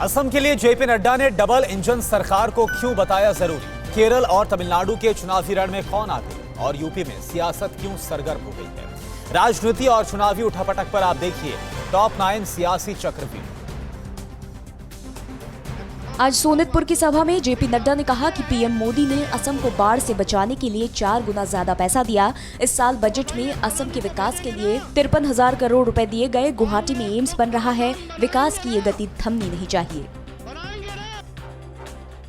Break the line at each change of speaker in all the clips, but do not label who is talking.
असम के लिए जेपी नड्डा ने डबल इंजन सरकार को क्यों बताया जरूरी? केरल और तमिलनाडु के चुनावी रण में कौन आगे और यूपी में सियासत क्यों सरगर्म हो गई है? राजनीति और चुनावी उठापटक पर आप देखिए टॉप 9 सियासी चक्रव्यूह।
आज सोनितपुर की सभा में जेपी नड्डा ने कहा कि पीएम मोदी ने असम को बाढ़ से बचाने के लिए 4 गुना ज्यादा पैसा दिया। इस साल बजट में असम के विकास के लिए 53,000 करोड़ रुपए दिए गए। गुवाहाटी में एम्स बन रहा है। विकास की ये गति थमनी नहीं चाहिए।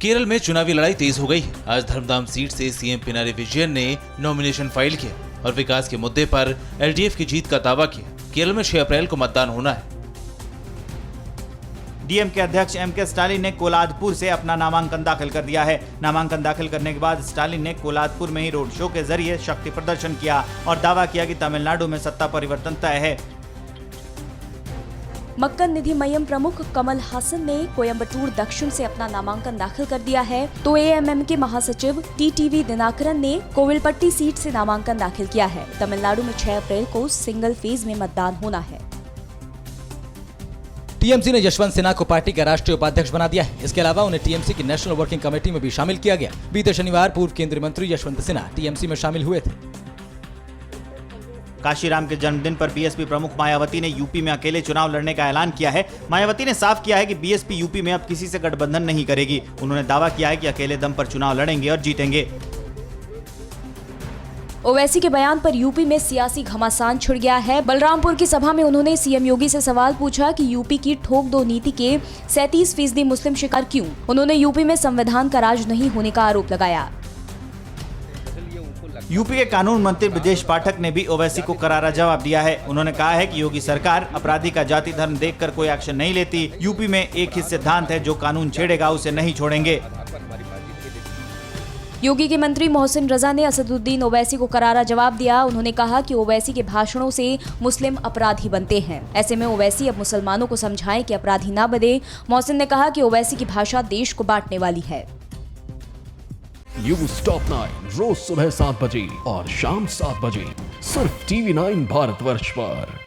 केरल में चुनावी लड़ाई तेज हो गई। आज धर्मधाम सीट से सीएम पिनारी विजयन ने नॉमिनेशन फाइल किया और विकास के मुद्दे पर एलडीएफ की जीत का दावा किया। केरल में 6 अप्रैल को मतदान होना है।
डीएम के अध्यक्ष एमके स्टालिन ने कोलादपुर से अपना नामांकन दाखिल कर दिया है। नामांकन दाखिल करने के बाद स्टालिन ने कोलादपुर में ही रोड शो के जरिए शक्ति प्रदर्शन किया और दावा किया कि तमिलनाडु में सत्ता परिवर्तन तय है।
मक्कन निधि मय्यम प्रमुख कमल हासन ने कोयम्बटूर दक्षिण से अपना नामांकन दाखिल कर दिया है, तो एएमएम के महासचिव टीटीवी दिनाकरन ने कोविलपट्टी सीट से नामांकन दाखिल किया है। तमिलनाडु में 6 अप्रैल को सिंगल फेज में मतदान होना है।
टीएमसी ने यशवंत सिन्हा को पार्टी का राष्ट्रीय उपाध्यक्ष बना दिया है। इसके अलावा उन्हें टीएमसी की नेशनल वर्किंग कमेटी में भी शामिल किया गया। बीते शनिवार पूर्व केंद्रीय मंत्री यशवंत सिन्हा टीएमसी में शामिल हुए थे।
काशीराम के जन्मदिन पर बीएसपी प्रमुख मायावती ने यूपी में अकेले चुनाव लड़ने का ऐलान किया है। मायावती ने साफ किया है कि बीएसपी यूपी में अब किसी से गठबंधन नहीं करेगी। उन्होंने दावा किया है कि अकेले दम पर चुनाव लड़ेंगे और जीतेंगे।
ओवैसी के बयान पर यूपी में सियासी घमासान छिड़ गया है। बलरामपुर की सभा में उन्होंने सीएम योगी से सवाल पूछा कि यूपी की ठोक दो नीति के 37% मुस्लिम शिकार क्यों। उन्होंने यूपी में संविधान का राज नहीं होने का आरोप लगाया।
यूपी के कानून मंत्री ब्रजेश पाठक ने भी ओवैसी को करारा जवाब दिया है। उन्होंने कहा है कि योगी सरकार अपराधी का जाति धर्म देखकर कोई एक्शन नहीं लेती। यूपी में एक ही सिद्धांत है, जो कानून छेड़ेगा उसे नहीं छोड़ेंगे।
योगी के मंत्री मोहसिन रजा ने असदुद्दीन ओवैसी को करारा जवाब दिया। उन्होंने कहा कि ओवैसी के भाषणों से मुस्लिम अपराधी बनते हैं। ऐसे में ओवैसी अब मुसलमानों को समझाएं कि अपराधी ना बने। मोहसिन ने कहा कि ओवैसी की भाषा देश को बांटने वाली है।
न्यूज़ टॉप 9 रोज सुबह 7 बजे और शाम 7 बजे सिर्फ TV9 भारतवर्ष पर।